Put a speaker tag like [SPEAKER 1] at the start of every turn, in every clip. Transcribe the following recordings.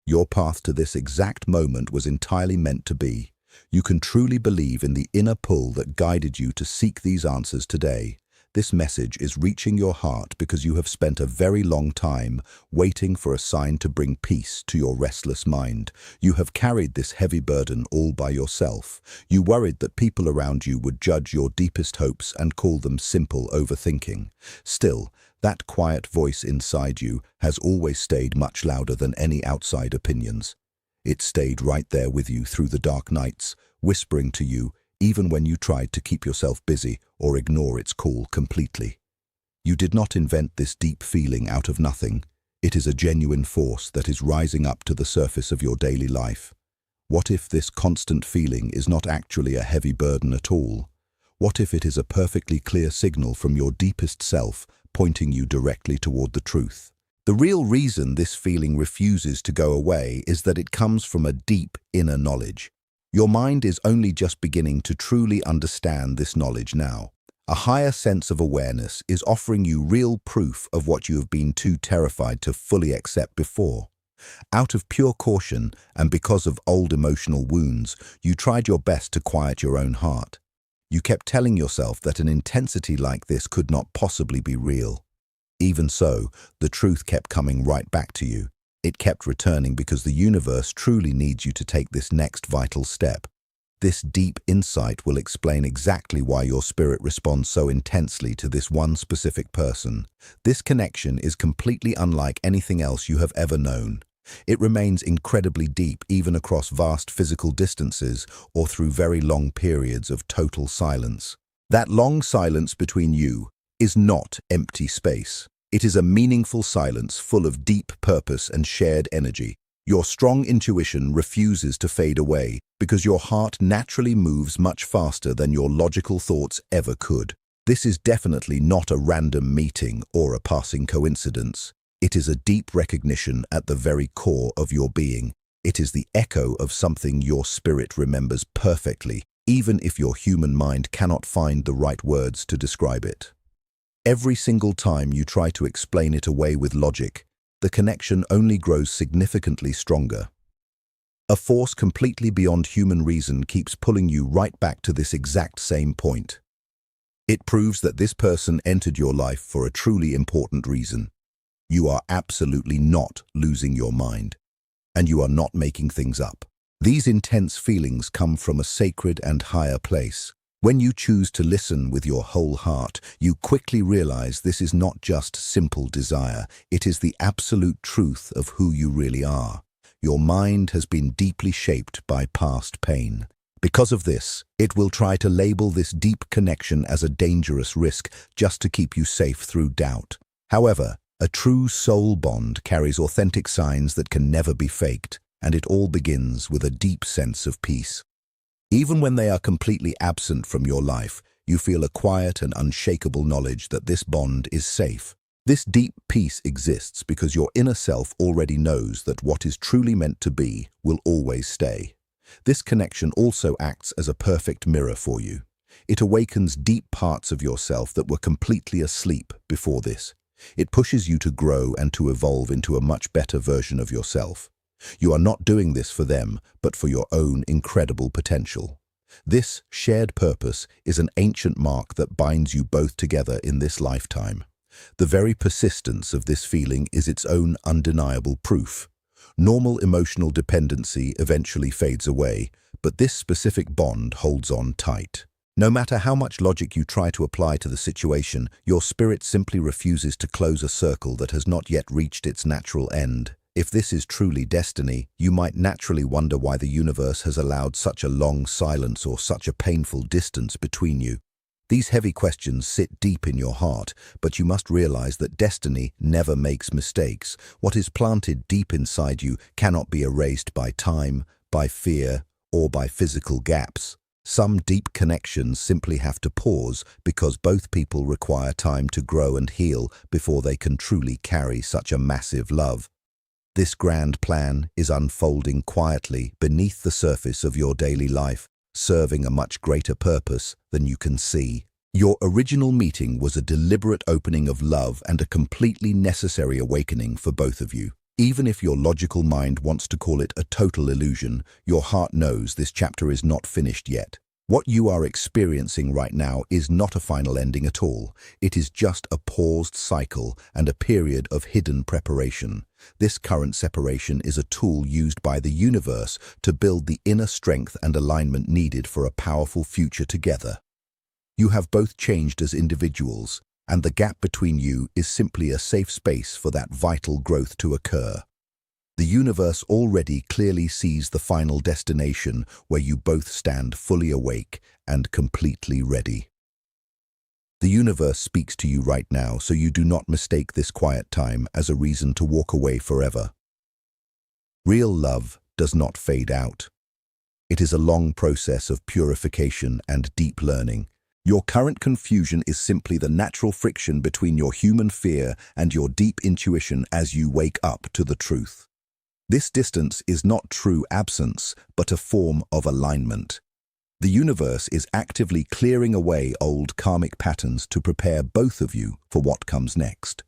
[SPEAKER 1] Your path to this exact moment was entirely meant to be. You can truly believe in the inner pull that guided you to seek these answers today. This message is reaching your heart because you have spent a very long time waiting for a sign to bring peace to your restless mind. You have carried this heavy burden all by yourself. You worried that people around you would judge your deepest hopes and call them simple overthinking. Still, that quiet voice inside you has always stayed much louder than any outside opinions. It stayed right there with you through the dark nights, whispering to you, even when you tried to keep yourself busy or ignore its call completely. You did not invent this deep feeling out of nothing. It is a genuine force that is rising up to the surface of your daily life. What if this constant feeling is not actually a heavy burden at all? What if it is a perfectly clear signal from your deepest self, pointing you directly toward the truth? The real reason this feeling refuses to go away is that it comes from a deep inner knowledge. Your mind is only just beginning to truly understand this knowledge now. A higher sense of awareness is offering you real proof of what you have been too terrified to fully accept before. Out of pure caution and because of old emotional wounds, you tried your best to quiet your own heart. You kept telling yourself that an intensity like this could not possibly be real. Even so, the truth kept coming right back to you. It kept returning because the universe truly needs you to take this next vital step. This deep insight will explain exactly why your spirit responds so intensely to this one specific person. This connection is completely unlike anything else you have ever known. It remains incredibly deep even across vast physical distances or through very long periods of total silence. That long silence between you is not empty space. It is a meaningful silence full of deep purpose and shared energy. Your strong intuition refuses to fade away because your heart naturally moves much faster than your logical thoughts ever could. This is definitely not a random meeting or a passing coincidence. It is a deep recognition at the very core of your being. It is the echo of something your spirit remembers perfectly, even if your human mind cannot find the right words to describe it. Every single time you try to explain it away with logic, the connection only grows significantly stronger. A force completely beyond human reason keeps pulling you right back to this exact same point. It proves that this person entered your life for a truly important reason. You are absolutely not losing your mind, and you are not making things up. These intense feelings come from a sacred and higher place. When you choose to listen with your whole heart, you quickly realize this is not just simple desire, it is the absolute truth of who you really are. Your mind has been deeply shaped by past pain. Because of this, it will try to label this deep connection as a dangerous risk just to keep you safe through doubt. However, a true soul bond carries authentic signs that can never be faked, and it all begins with a deep sense of peace. Even when they are completely absent from your life, you feel a quiet and unshakable knowledge that this bond is safe. This deep peace exists because your inner self already knows that what is truly meant to be will always stay. This connection also acts as a perfect mirror for you. It awakens deep parts of yourself that were completely asleep before this. It pushes you to grow and to evolve into a much better version of yourself. You are not doing this for them, but for your own incredible potential. This shared purpose is an ancient mark that binds you both together in this lifetime. The very persistence of this feeling is its own undeniable proof. Normal emotional dependency eventually fades away, but this specific bond holds on tight. No matter how much logic you try to apply to the situation, your spirit simply refuses to close a circle that has not yet reached its natural end. If this is truly destiny, you might naturally wonder why the universe has allowed such a long silence or such a painful distance between you. These heavy questions sit deep in your heart, but you must realize that destiny never makes mistakes. What is planted deep inside you cannot be erased by time, by fear, or by physical gaps. Some deep connections simply have to pause because both people require time to grow and heal before they can truly carry such a massive love. This grand plan is unfolding quietly beneath the surface of your daily life, serving a much greater purpose than you can see. Your original meeting was a deliberate opening of love and a completely necessary awakening for both of you. Even if your logical mind wants to call it a total illusion, your heart knows this chapter is not finished yet. What you are experiencing right now is not a final ending at all. It is just a paused cycle and a period of hidden preparation. This current separation is a tool used by the universe to build the inner strength and alignment needed for a powerful future together. You have both changed as individuals, and the gap between you is simply a safe space for that vital growth to occur. The universe already clearly sees the final destination where you both stand fully awake and completely ready. The universe speaks to you right now, so you do not mistake this quiet time as a reason to walk away forever. Real love does not fade out. It is a long process of purification and deep learning. Your current confusion is simply the natural friction between your human fear and your deep intuition as you wake up to the truth. This distance is not true absence, but a form of alignment. The universe is actively clearing away old karmic patterns to prepare both of you for what comes next.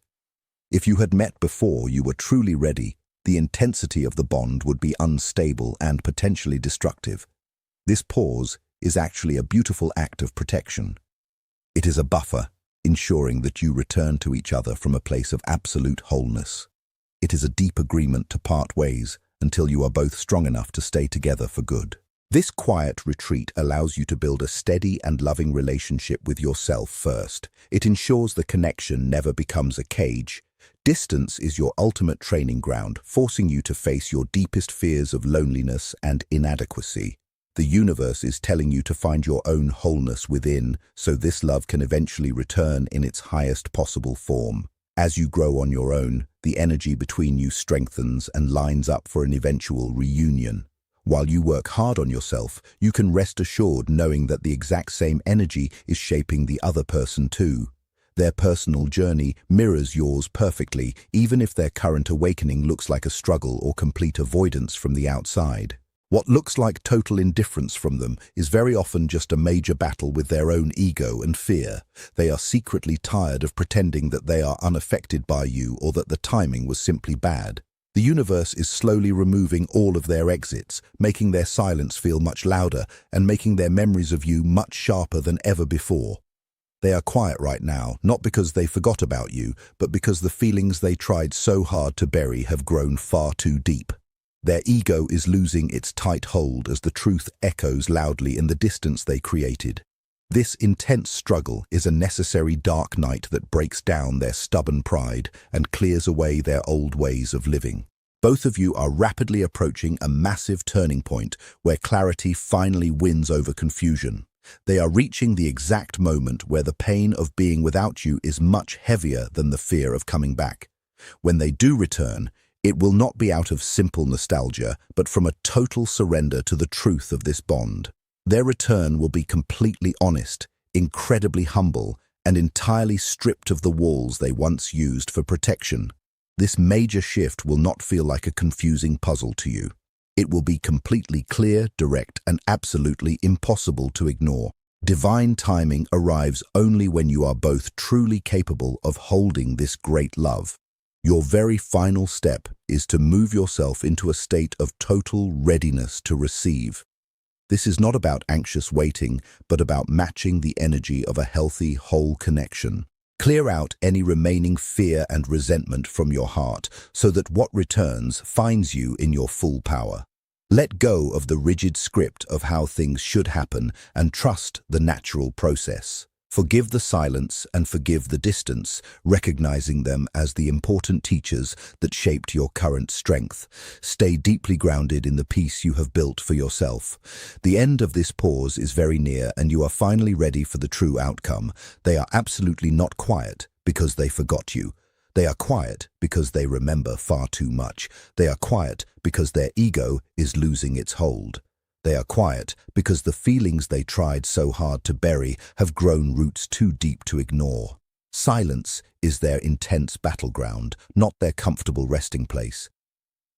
[SPEAKER 1] If you had met before you were truly ready, the intensity of the bond would be unstable and potentially destructive. This pause is actually a beautiful act of protection. It is a buffer, ensuring that you return to each other from a place of absolute wholeness. It is a deep agreement to part ways until you are both strong enough to stay together for good. This quiet retreat allows you to build a steady and loving relationship with yourself first. It ensures the connection never becomes a cage. Distance is your ultimate training ground, forcing you to face your deepest fears of loneliness and inadequacy. The universe is telling you to find your own wholeness within, so this love can eventually return in its highest possible form. As you grow on your own, the energy between you strengthens and lines up for an eventual reunion. While you work hard on yourself, you can rest assured knowing that the exact same energy is shaping the other person too. Their personal journey mirrors yours perfectly, even if their current awakening looks like a struggle or complete avoidance from the outside. What looks like total indifference from them is very often just a major battle with their own ego and fear. They are secretly tired of pretending that they are unaffected by you or that the timing was simply bad. The universe is slowly removing all of their exits, making their silence feel much louder and making their memories of you much sharper than ever before. They are quiet right now, not because they forgot about you, but because the feelings they tried so hard to bury have grown far too deep. Their ego is losing its tight hold as the truth echoes loudly in the distance they created. This intense struggle is a necessary dark night that breaks down their stubborn pride and clears away their old ways of living. Both of you are rapidly approaching a massive turning point where clarity finally wins over confusion. They are reaching the exact moment where the pain of being without you is much heavier than the fear of coming back. When they do return, it will not be out of simple nostalgia, but from a total surrender to the truth of this bond. Their return will be completely honest, incredibly humble, and entirely stripped of the walls they once used for protection. This major shift will not feel like a confusing puzzle to you. It will be completely clear, direct, and absolutely impossible to ignore. Divine timing arrives only when you are both truly capable of holding this great love. Your very final step is to move yourself into a state of total readiness to receive. This is not about anxious waiting, but about matching the energy of a healthy, whole connection. Clear out any remaining fear and resentment from your heart so that what returns finds you in your full power. Let go of the rigid script of how things should happen and trust the natural process. Forgive the silence and forgive the distance, recognizing them as the important teachers that shaped your current strength. Stay deeply grounded in the peace you have built for yourself. The end of this pause is very near and you are finally ready for the true outcome. They are absolutely not quiet because they forgot you. They are quiet because they remember far too much. They are quiet because their ego is losing its hold. They are quiet because the feelings they tried so hard to bury have grown roots too deep to ignore. Silence is their intense battleground, not their comfortable resting place.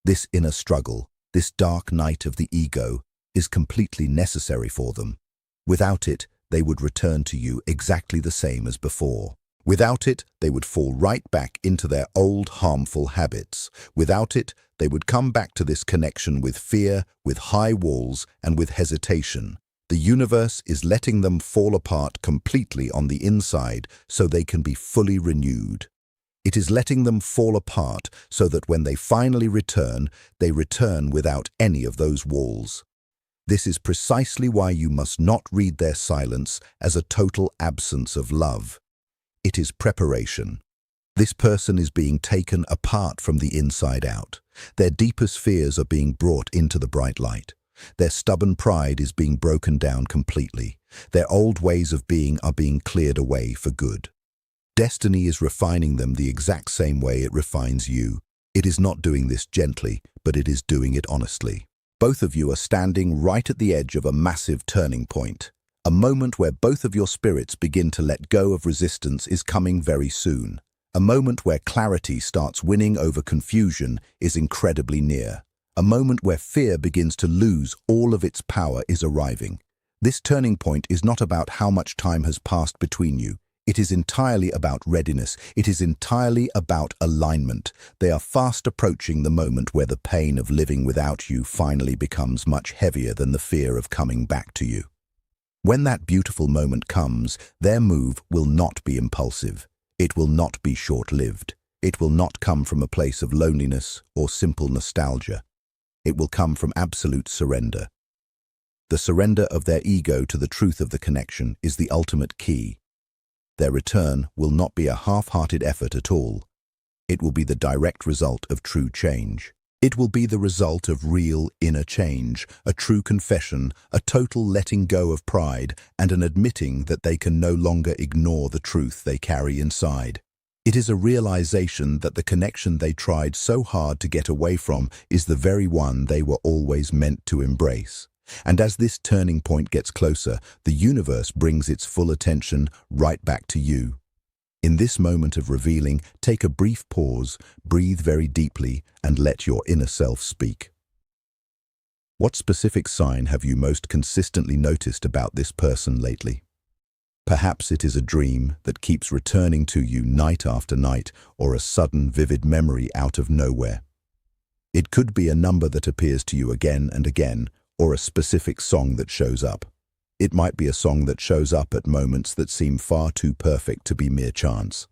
[SPEAKER 1] This inner struggle, this dark night of the ego, is completely necessary for them. Without it, they would return to you exactly the same as before. Without it, they would fall right back into their old harmful habits. Without it, they would come back to this connection with fear, with high walls, and with hesitation. The universe is letting them fall apart completely on the inside so they can be fully renewed. It is letting them fall apart so that when they finally return, they return without any of those walls. This is precisely why you must not read their silence as a total absence of love. It is preparation. This person is being taken apart from the inside out. Their deepest fears are being brought into the bright light. Their stubborn pride is being broken down completely. Their old ways of being are being cleared away for good. Destiny is refining them the exact same way it refines you. It is not doing this gently, but it is doing it honestly. Both of you are standing right at the edge of a massive turning point. A moment where both of your spirits begin to let go of resistance is coming very soon. A moment where clarity starts winning over confusion is incredibly near. A moment where fear begins to lose all of its power is arriving. This turning point is not about how much time has passed between you. It is entirely about readiness. It is entirely about alignment. They are fast approaching the moment where the pain of living without you finally becomes much heavier than the fear of coming back to you. When that beautiful moment comes, their move will not be impulsive. It will not be short-lived. It will not come from a place of loneliness or simple nostalgia. It will come from absolute surrender. The surrender of their ego to the truth of the connection is the ultimate key. Their return will not be a half-hearted effort at all. It will be the direct result of true change. It will be the result of real inner change, a true confession, a total letting go of pride, and an admitting that they can no longer ignore the truth they carry inside. It is a realization that the connection they tried so hard to get away from is the very one they were always meant to embrace. And as this turning point gets closer, the universe brings its full attention right back to you. In this moment of revealing, take a brief pause, breathe very deeply, and let your inner self speak. What specific sign have you most consistently noticed about this person lately? Perhaps it is a dream that keeps returning to you night after night, or a sudden, vivid memory out of nowhere. It could be a number that appears to you again and again, or a specific song that shows up. It might be a song that shows up at moments that seem far too perfect to be mere chance.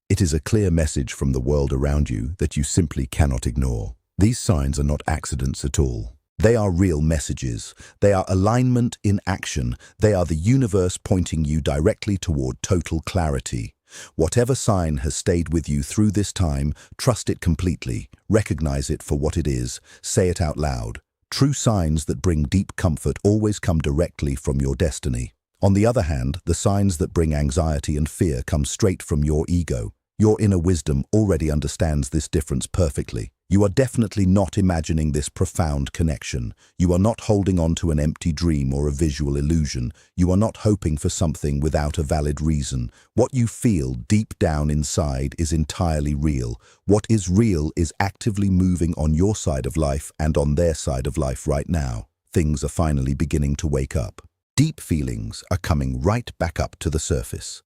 [SPEAKER 1] It is a clear message from the world around you that you simply cannot ignore. These signs are not accidents at all. They are real messages. They are alignment in action. They are the universe pointing you directly toward total clarity. Whatever sign has stayed with you through this time, trust it completely. Recognize it for what it is. Say it out loud. True signs that bring deep comfort always come directly from your destiny. On the other hand, the signs that bring anxiety and fear come straight from your ego. Your inner wisdom already understands this difference perfectly. You are definitely not imagining this profound connection. You are not holding on to an empty dream or a visual illusion. You are not hoping for something without a valid reason. What you feel deep down inside is entirely real. What is real is actively moving on your side of life and on their side of life right now. Things are finally beginning to wake up. Deep feelings are coming right back up to the surface.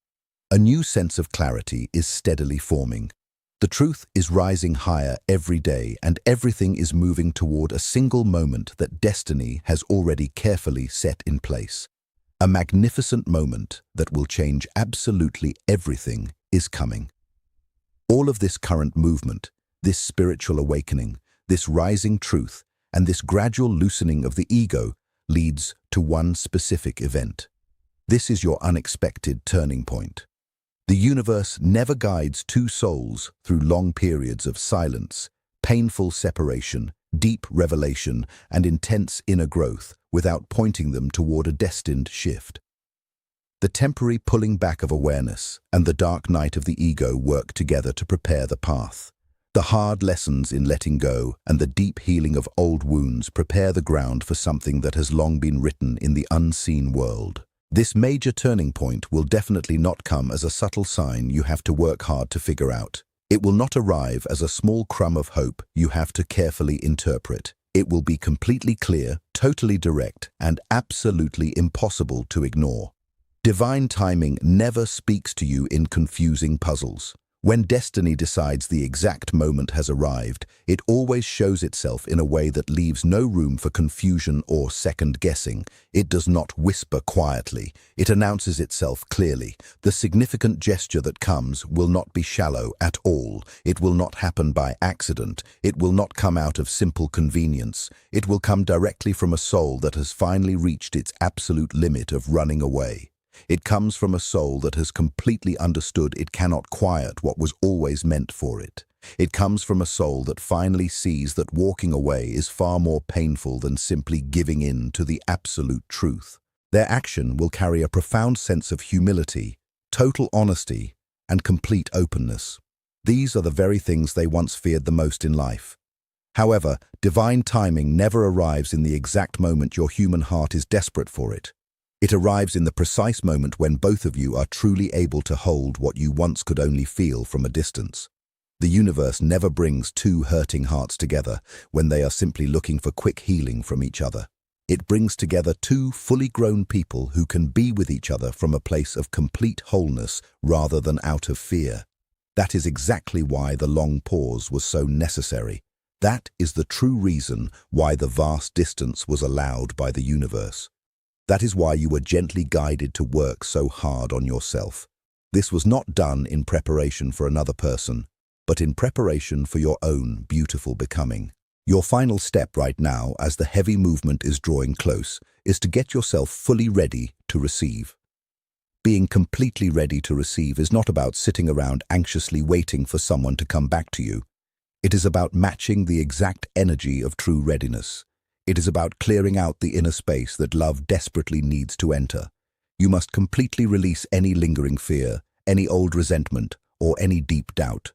[SPEAKER 1] A new sense of clarity is steadily forming. The truth is rising higher every day, and everything is moving toward a single moment that destiny has already carefully set in place. A magnificent moment that will change absolutely everything is coming. All of this current movement, this spiritual awakening, this rising truth, and this gradual loosening of the ego leads to one specific event. This is your unexpected turning point. The universe never guides two souls through long periods of silence, painful separation, deep revelation, and intense inner growth without pointing them toward a destined shift. The temporary pulling back of awareness and the dark night of the ego work together to prepare the path. The hard lessons in letting go and the deep healing of old wounds prepare the ground for something that has long been written in the unseen world. This major turning point will definitely not come as a subtle sign you have to work hard to figure out. It will not arrive as a small crumb of hope you have to carefully interpret. It will be completely clear, totally direct, and absolutely impossible to ignore. Divine timing never speaks to you in confusing puzzles. When destiny decides the exact moment has arrived, it always shows itself in a way that leaves no room for confusion or second-guessing. It does not whisper quietly. It announces itself clearly. The significant gesture that comes will not be shallow at all. It will not happen by accident. It will not come out of simple convenience. It will come directly from a soul that has finally reached its absolute limit of running away. It comes from a soul that has completely understood it cannot quiet what was always meant for it. It comes from a soul that finally sees that walking away is far more painful than simply giving in to the absolute truth. Their action will carry a profound sense of humility, total honesty, and complete openness. These are the very things they once feared the most in life. However, divine timing never arrives in the exact moment your human heart is desperate for it. It arrives in the precise moment when both of you are truly able to hold what you once could only feel from a distance. The universe never brings two hurting hearts together when they are simply looking for quick healing from each other. It brings together two fully grown people who can be with each other from a place of complete wholeness rather than out of fear. That is exactly why the long pause was so necessary. That is the true reason why the vast distance was allowed by the universe. That is why you were gently guided to work so hard on yourself. This was not done in preparation for another person, but in preparation for your own beautiful becoming. Your final step right now, as the heavy movement is drawing close, is to get yourself fully ready to receive. Being completely ready to receive is not about sitting around anxiously waiting for someone to come back to you. It is about matching the exact energy of true readiness. It is about clearing out the inner space that love desperately needs to enter. You must completely release any lingering fear, any old resentment, or any deep doubt.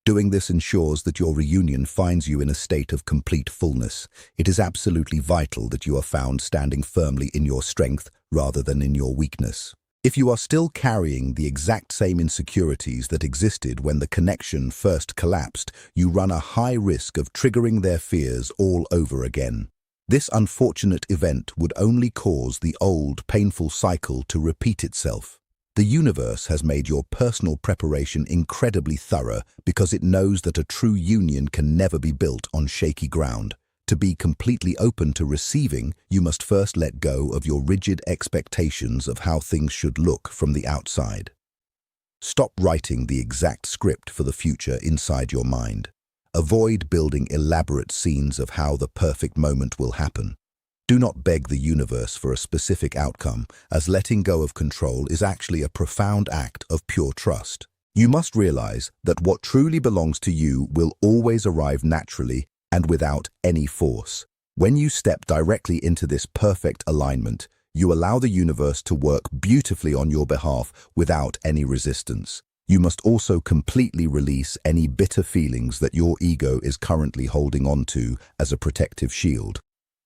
[SPEAKER 1] Doing this ensures that your reunion finds you in a state of complete fullness. It is absolutely vital that you are found standing firmly in your strength rather than in your weakness. If you are still carrying the exact same insecurities that existed when the connection first collapsed, you run a high risk of triggering their fears all over again. This unfortunate event would only cause the old, painful cycle to repeat itself. The universe has made your personal preparation incredibly thorough because it knows that a true union can never be built on shaky ground. To be completely open to receiving, you must first let go of your rigid expectations of how things should look from the outside. Stop writing the exact script for the future inside your mind. Avoid building elaborate scenes of how the perfect moment will happen. Do not beg the universe for a specific outcome, as letting go of control is actually a profound act of pure trust. You must realize that what truly belongs to you will always arrive naturally and without any force. When you step directly into this perfect alignment, you allow the universe to work beautifully on your behalf without any resistance. You must also completely release any bitter feelings that your ego is currently holding on to as a protective shield.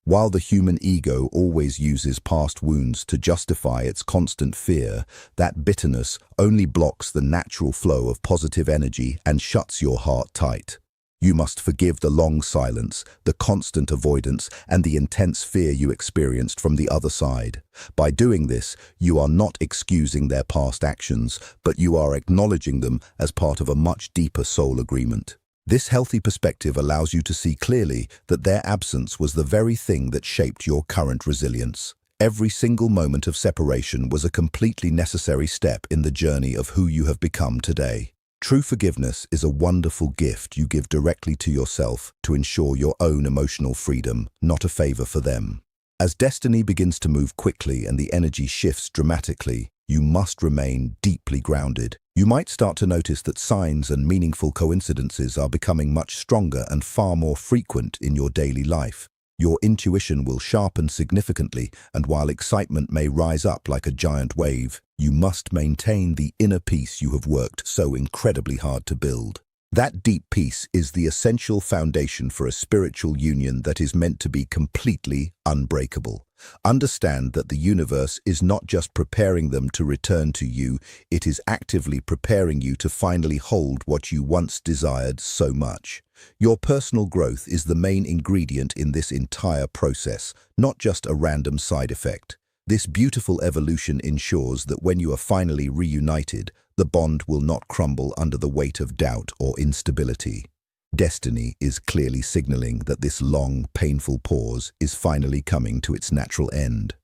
[SPEAKER 1] While the human ego always uses past wounds to justify its constant fear, that bitterness only blocks the natural flow of positive energy and shuts your heart tight. You must forgive the long silence, the constant avoidance, and the intense fear you experienced from the other side. By doing this, you are not excusing their past actions, but you are acknowledging them as part of a much deeper soul agreement. This healthy perspective allows you to see clearly that their absence was the very thing that shaped your current resilience. Every single moment of separation was a completely necessary step in the journey of who you have become today. True forgiveness is a wonderful gift you give directly to yourself to ensure your own emotional freedom, not a favor for them. As destiny begins to move quickly and the energy shifts dramatically, you must remain deeply grounded. You might start to notice that signs and meaningful coincidences are becoming much stronger and far more frequent in your daily life. Your intuition will sharpen significantly, and while excitement may rise up like a giant wave, you must maintain the inner peace you have worked so incredibly hard to build. That deep peace is the essential foundation for a spiritual union that is meant to be completely unbreakable. Understand that the universe is not just preparing them to return to you, it is actively preparing you to finally hold what you once desired so much. Your personal growth is the main ingredient in this entire process, not just a random side effect. This beautiful evolution ensures that when you are finally reunited, the bond will not crumble under the weight of doubt or instability. Destiny is clearly signaling that this long, painful pause is finally coming to its natural end.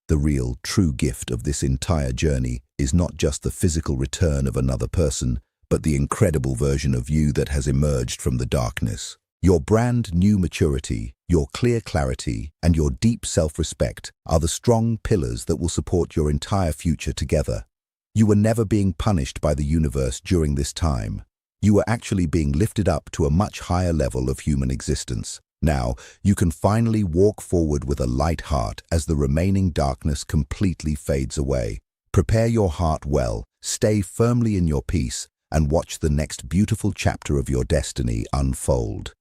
[SPEAKER 1] The real, true gift of this entire journey is not just the physical return of another person, but the incredible version of you that has emerged from the darkness. Your brand new maturity, your clear clarity, and your deep self-respect are the strong pillars that will support your entire future together. You were never being punished by the universe during this time. You were actually being lifted up to a much higher level of human existence. Now, you can finally walk forward with a light heart as the remaining darkness completely fades away. Prepare your heart well, stay firmly in your peace, and watch the next beautiful chapter of your destiny unfold.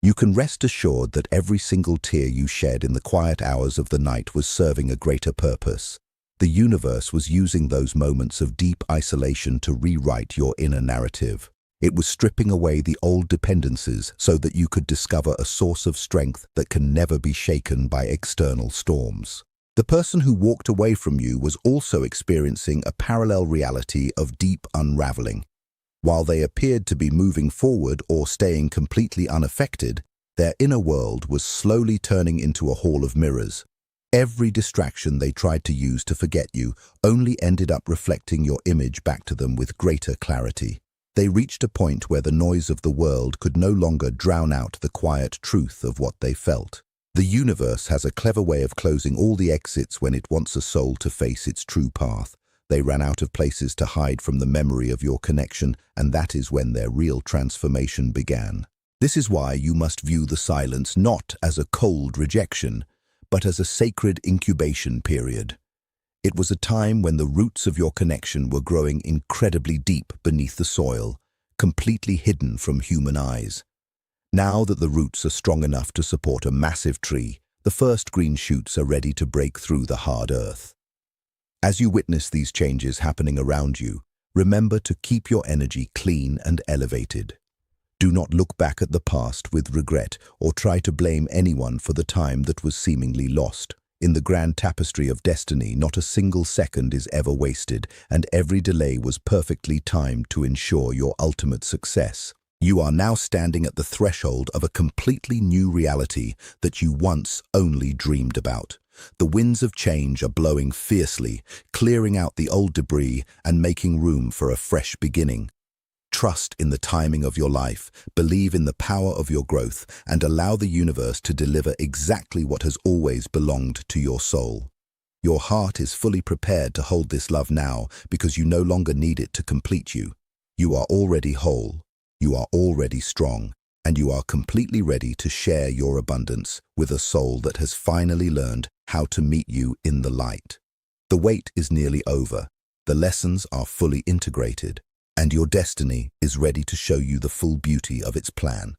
[SPEAKER 1] You can rest assured that every single tear you shed in the quiet hours of the night was serving a greater purpose. The universe was using those moments of deep isolation to rewrite your inner narrative. It was stripping away the old dependencies so that you could discover a source of strength that can never be shaken by external storms. The person who walked away from you was also experiencing a parallel reality of deep unraveling. While they appeared to be moving forward or staying completely unaffected, their inner world was slowly turning into a hall of mirrors. Every distraction they tried to use to forget you only ended up reflecting your image back to them with greater clarity. They reached a point where the noise of the world could no longer drown out the quiet truth of what they felt. The universe has a clever way of closing all the exits when it wants a soul to face its true path. They ran out of places to hide from the memory of your connection, and that is when their real transformation began. This is why you must view the silence not as a cold rejection, but as a sacred incubation period. It was a time when the roots of your connection were growing incredibly deep beneath the soil, completely hidden from human eyes. Now that the roots are strong enough to support a massive tree, the first green shoots are ready to break through the hard earth. As you witness these changes happening around you, remember to keep your energy clean and elevated. Do not look back at the past with regret or try to blame anyone for the time that was seemingly lost. In the grand tapestry of destiny, not a single second is ever wasted, and every delay was perfectly timed to ensure your ultimate success. You are now standing at the threshold of a completely new reality that you once only dreamed about. The winds of change are blowing fiercely, clearing out the old debris and making room for a fresh beginning. Trust in the timing of your life, believe in the power of your growth, and allow the universe to deliver exactly what has always belonged to your soul. Your heart is fully prepared to hold this love now because you no longer need it to complete you. You are already whole, you are already strong, and you are completely ready to share your abundance with a soul that has finally learned how to meet you in the light. The wait is nearly over, the lessons are fully integrated, and your destiny is ready to show you the full beauty of its plan.